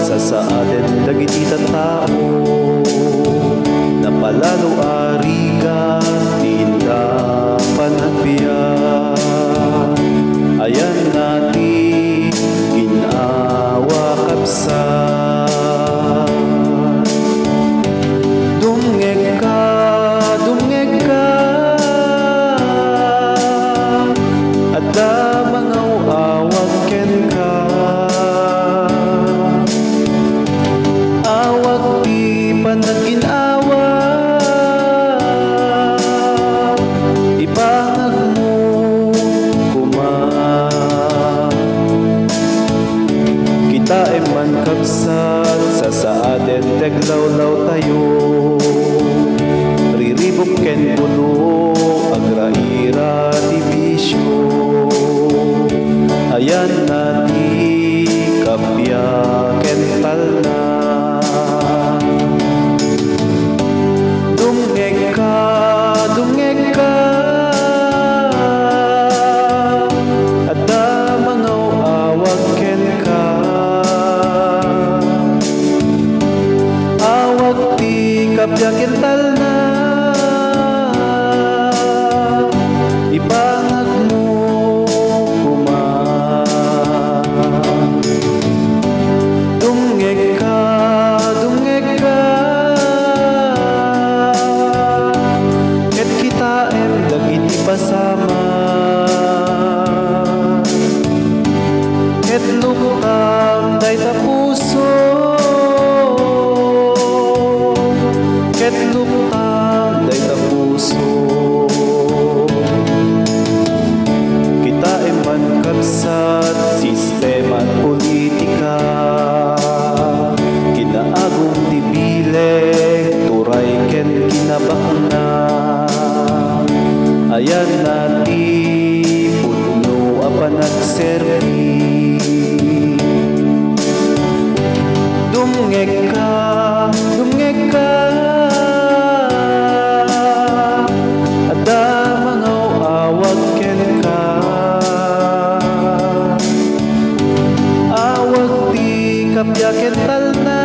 sa saaden dagiti tattao napalalo arigan tinda panagbiyan ayan natin ginawa kapsan dungeg ka adda mga awag ken ka awag di panaginawa ibangag mo kuma kita man kapsat sa saaden teglawlaw tayo riribok ken puno agraira dibisyo ayan nati kapya kental na dungeg ka adda mga awag ken ka awag ti kapya kental na ibangag mo kuma dungeg ka ket kita dagiti pasama ket luktam dayta puso ket luktam dayta puso kita man kapsat sistema at politika kinaagong tibileg turay ken kinabakna ayan nati pudno a panagserbi dungeg ka adda mga awag ken ka awag di kapya kental na